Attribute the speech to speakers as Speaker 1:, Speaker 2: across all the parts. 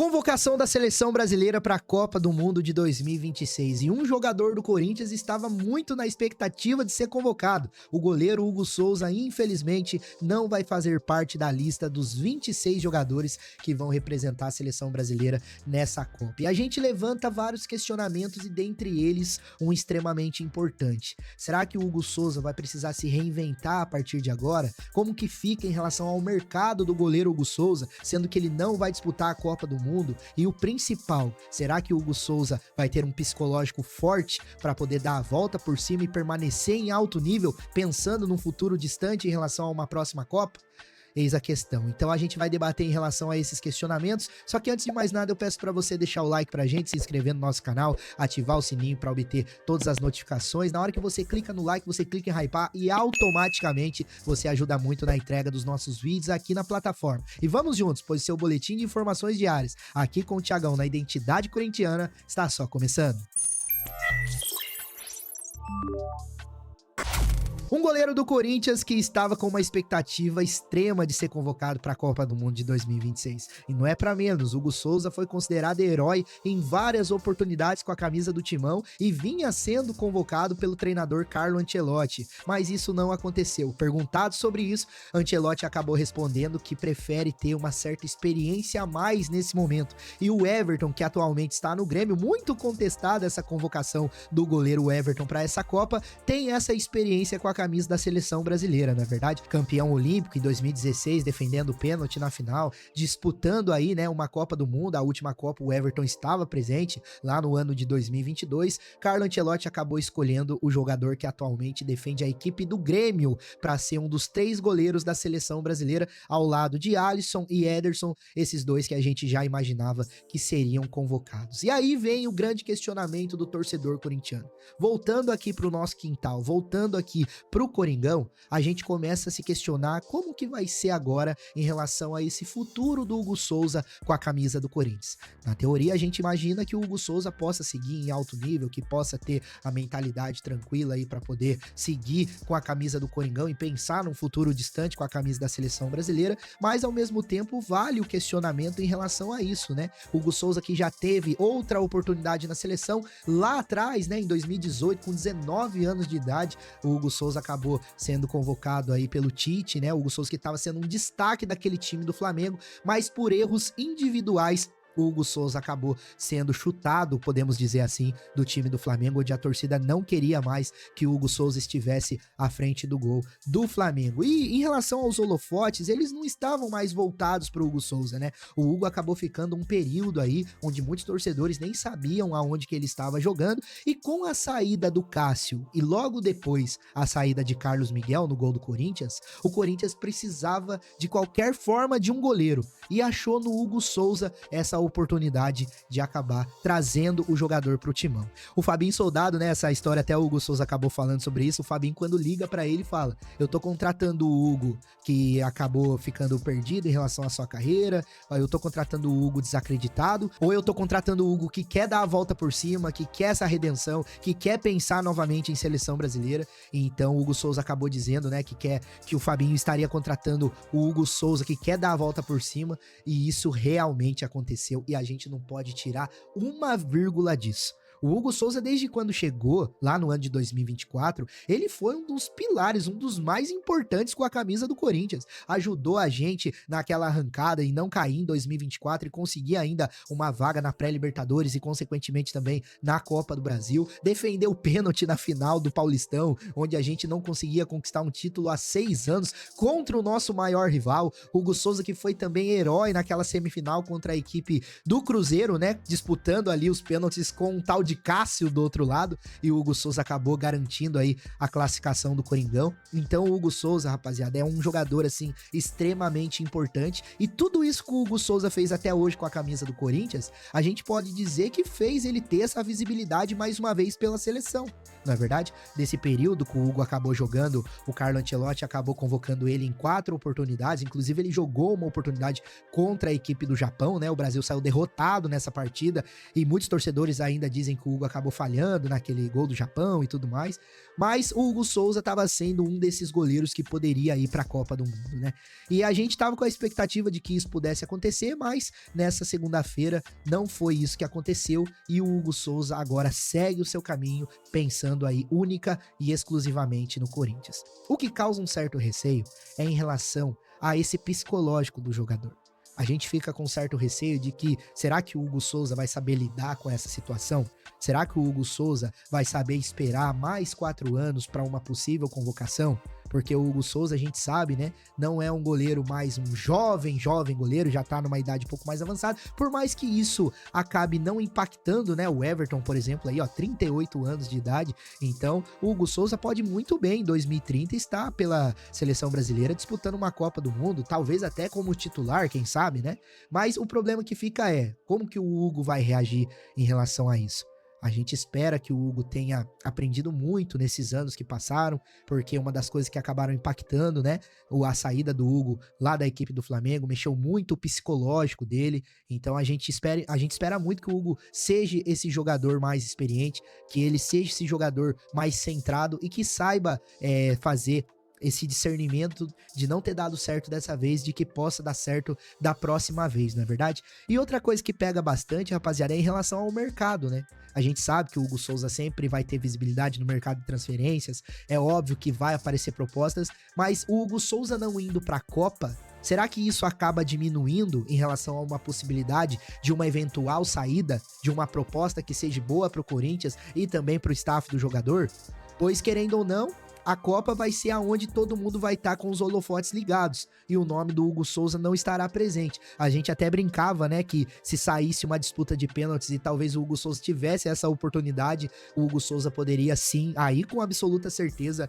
Speaker 1: Convocação da seleção brasileira para a Copa do Mundo de 2026 e um jogador do Corinthians estava muito na expectativa de ser convocado. O goleiro Hugo Souza, infelizmente, não vai fazer parte da lista dos 26 jogadores que vão representar a seleção brasileira nessa Copa. E a gente levanta vários questionamentos e dentre eles um extremamente importante. Será que o Hugo Souza vai precisar se reinventar a partir de agora? Como que fica em relação ao mercado do goleiro Hugo Souza, sendo que ele não vai disputar a Copa do Mundo? E o principal, será que o Hugo Souza vai ter um psicológico forte para poder dar a volta por cima e permanecer em alto nível, pensando num futuro distante em relação a uma próxima Copa? Eis a questão. Então a gente vai debater em relação a esses questionamentos, só que antes de mais nada eu peço para você deixar o like pra gente, se inscrever no nosso canal, ativar o sininho para obter todas as notificações. Na hora que você clica no like, você clica em hypar e automaticamente você ajuda muito na entrega dos nossos vídeos aqui na plataforma. E vamos juntos, pois seu boletim de informações diárias aqui com o Thiagão na Identidade Corintiana está só começando. Um goleiro do Corinthians que estava com uma expectativa extrema de ser convocado para a Copa do Mundo de 2026. E não é para menos, Hugo Souza foi considerado herói em várias oportunidades com a camisa do Timão e vinha sendo convocado pelo treinador Carlo Ancelotti, mas isso não aconteceu. Perguntado sobre isso, Ancelotti acabou respondendo que prefere ter uma certa experiência a mais nesse momento. E o Everton, que atualmente está no Grêmio, muito contestada essa convocação do goleiro Everton para essa Copa, tem essa experiência com a camisa da seleção brasileira, não é verdade? Campeão olímpico em 2016, defendendo o pênalti na final, disputando aí, né, uma Copa do Mundo. A última Copa o Everton estava presente lá no ano de 2022. Carlo Ancelotti acabou escolhendo o jogador que atualmente defende a equipe do Grêmio para ser um dos 3 goleiros da seleção brasileira, ao lado de Alisson e Ederson, esses dois que a gente já imaginava que seriam convocados. E aí vem o grande questionamento do torcedor corintiano. Voltando aqui para o nosso quintal, voltando aqui pro Coringão, a gente começa a se questionar como que vai ser agora em relação a esse futuro do Hugo Souza com a camisa do Corinthians. Na teoria, a gente imagina que o Hugo Souza possa seguir em alto nível, que possa ter a mentalidade tranquila aí para poder seguir com a camisa do Coringão e pensar num futuro distante com a camisa da seleção brasileira, mas ao mesmo tempo vale o questionamento em relação a isso, né? O Hugo Souza que já teve outra oportunidade na seleção lá atrás, né, em 2018, com 19 anos de idade, o Hugo Souza acabou sendo convocado aí pelo Tite, né? O Hugo Souza que estava sendo um destaque daquele time do Flamengo, mas por erros individuais o Hugo Souza acabou sendo chutado, podemos dizer assim, do time do Flamengo, onde a torcida não queria mais que o Hugo Souza estivesse à frente do gol do Flamengo. E em relação aos holofotes, eles não estavam mais voltados para o Hugo Souza, né? O Hugo acabou ficando um período aí onde muitos torcedores nem sabiam aonde que ele estava jogando, e com a saída do Cássio e logo depois a saída de Carlos Miguel no gol do Corinthians, o Corinthians precisava de qualquer forma de um goleiro e achou no Hugo Souza essa oportunidade de acabar trazendo o jogador pro timão. O Fabinho Soldado, né, essa história até o Hugo Souza acabou falando sobre isso. O Fabinho, quando liga pra ele, fala: eu tô contratando o Hugo que acabou ficando perdido em relação à sua carreira, eu tô contratando o Hugo desacreditado, ou eu tô contratando o Hugo que quer dar a volta por cima, que quer essa redenção, que quer pensar novamente em seleção brasileira. E então o Hugo Souza acabou dizendo, né, que o Fabinho estaria contratando o Hugo Souza que quer dar a volta por cima, e isso realmente aconteceu. E a gente não pode tirar uma vírgula disso. O Hugo Souza, desde quando chegou lá no ano de 2024, ele foi um dos pilares, um dos mais importantes com a camisa do Corinthians. Ajudou a gente naquela arrancada e não cair em 2024 e conseguir ainda uma vaga na pré-Libertadores e, consequentemente, também na Copa do Brasil. Defendeu o pênalti na final do Paulistão, onde a gente não conseguia conquistar um título há 6 anos contra o nosso maior rival. Hugo Souza que foi também herói naquela semifinal contra a equipe do Cruzeiro, né? Disputando ali os pênaltis com um tal de Cássio do outro lado, e o Hugo Souza acabou garantindo aí a classificação do Coringão. Então o Hugo Souza, rapaziada, é um jogador assim extremamente importante, e tudo isso que o Hugo Souza fez até hoje com a camisa do Corinthians, a gente pode dizer que fez ele ter essa visibilidade mais uma vez pela seleção. não é verdade? Desse período que o Hugo acabou jogando, o Carlo Ancelotti acabou convocando ele em 4 oportunidades, inclusive ele jogou uma oportunidade contra a equipe do Japão, né? O Brasil saiu derrotado nessa partida e muitos torcedores ainda dizem que o Hugo acabou falhando naquele gol do Japão e tudo mais, mas o Hugo Souza estava sendo um desses goleiros que poderia ir para a Copa do Mundo, né? E a gente estava com a expectativa de que isso pudesse acontecer, mas nessa segunda-feira não foi isso que aconteceu e o Hugo Souza agora segue o seu caminho pensando aí única e exclusivamente no Corinthians. O que causa um certo receio é em relação a esse psicológico do jogador. A gente fica com certo receio de que, será que o Hugo Souza vai saber lidar com essa situação? Será que o Hugo Souza vai saber esperar mais 4 anos para uma possível convocação? Porque o Hugo Souza, a gente sabe, né, não é um goleiro mais um jovem goleiro, já tá numa idade um pouco mais avançada, por mais que isso acabe não impactando, né, o Everton, por exemplo, aí, ó, 38 anos de idade, então o Hugo Souza pode muito bem, em 2030, estar pela seleção brasileira disputando uma Copa do Mundo, talvez até como titular, quem sabe, né, mas o problema que fica é, como que o Hugo vai reagir em relação a isso? A gente espera que o Hugo tenha aprendido muito nesses anos que passaram, porque uma das coisas que acabaram impactando, né, a saída do Hugo lá da equipe do Flamengo, mexeu muito o psicológico dele, então a gente espera muito que o Hugo seja esse jogador mais experiente, que ele seja esse jogador mais centrado e que saiba fazer esse discernimento de não ter dado certo dessa vez, de que possa dar certo da próxima vez, não é verdade? E outra coisa que pega bastante, rapaziada, é em relação ao mercado, né? A gente sabe que o Hugo Souza sempre vai ter visibilidade no mercado de transferências, é óbvio que vai aparecer propostas, mas o Hugo Souza não indo pra Copa, será que isso acaba diminuindo em relação a uma possibilidade de uma eventual saída, de uma proposta que seja boa pro Corinthians e também pro staff do jogador? Pois, querendo ou não, a Copa vai ser aonde todo mundo vai estar com os holofotes ligados e o nome do Hugo Souza não estará presente. A gente até brincava, né, que se saísse uma disputa de pênaltis e talvez o Hugo Souza tivesse essa oportunidade, o Hugo Souza poderia sim, aí com absoluta certeza,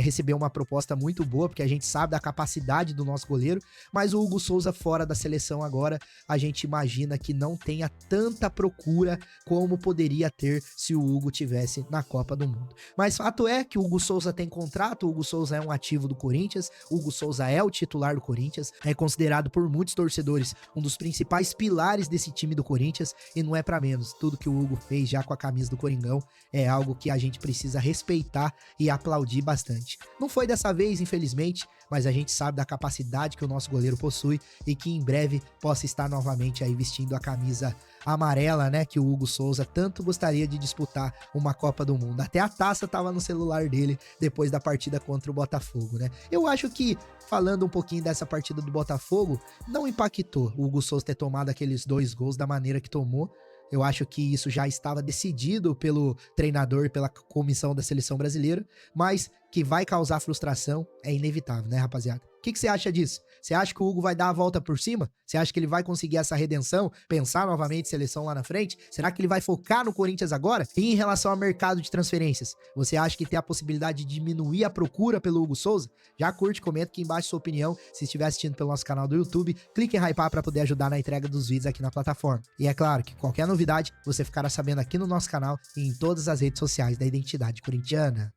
Speaker 1: receber uma proposta muito boa, porque a gente sabe da capacidade do nosso goleiro, mas o Hugo Souza fora da seleção agora, a gente imagina que não tenha tanta procura como poderia ter se o Hugo tivesse na Copa do Mundo. Mas fato é que o Hugo Souza tem contrato, o Hugo Souza é um ativo do Corinthians, o Hugo Souza é o titular do Corinthians, é considerado por muitos torcedores um dos principais pilares desse time do Corinthians e não é pra menos, tudo que o Hugo fez já com a camisa do Coringão é algo que a gente precisa respeitar e aplaudir bastante. Não foi dessa vez, infelizmente, mas a gente sabe da capacidade que o nosso goleiro possui e que em breve possa estar novamente aí vestindo a camisa amarela, né, que o Hugo Souza tanto gostaria de disputar uma Copa do Mundo. Até a taça tava no celular dele depois da partida contra o Botafogo, né? Eu acho que, falando um pouquinho dessa partida do Botafogo, não impactou o Hugo Souza ter tomado aqueles 2 gols da maneira que tomou. Eu acho que isso já estava decidido pelo treinador, pela comissão da seleção brasileira, mas que vai causar frustração é inevitável, né, rapaziada? O que você acha disso? Você acha que o Hugo vai dar a volta por cima? Você acha que ele vai conseguir essa redenção? Pensar novamente seleção lá na frente? Será que ele vai focar no Corinthians agora? E em relação ao mercado de transferências, você acha que tem a possibilidade de diminuir a procura pelo Hugo Souza? Já curte, comenta aqui embaixo sua opinião. Se estiver assistindo pelo nosso canal do YouTube, clique em hypar para poder ajudar na entrega dos vídeos aqui na plataforma. E é claro que qualquer novidade você ficará sabendo aqui no nosso canal e em todas as redes sociais da Identidade Corintiana.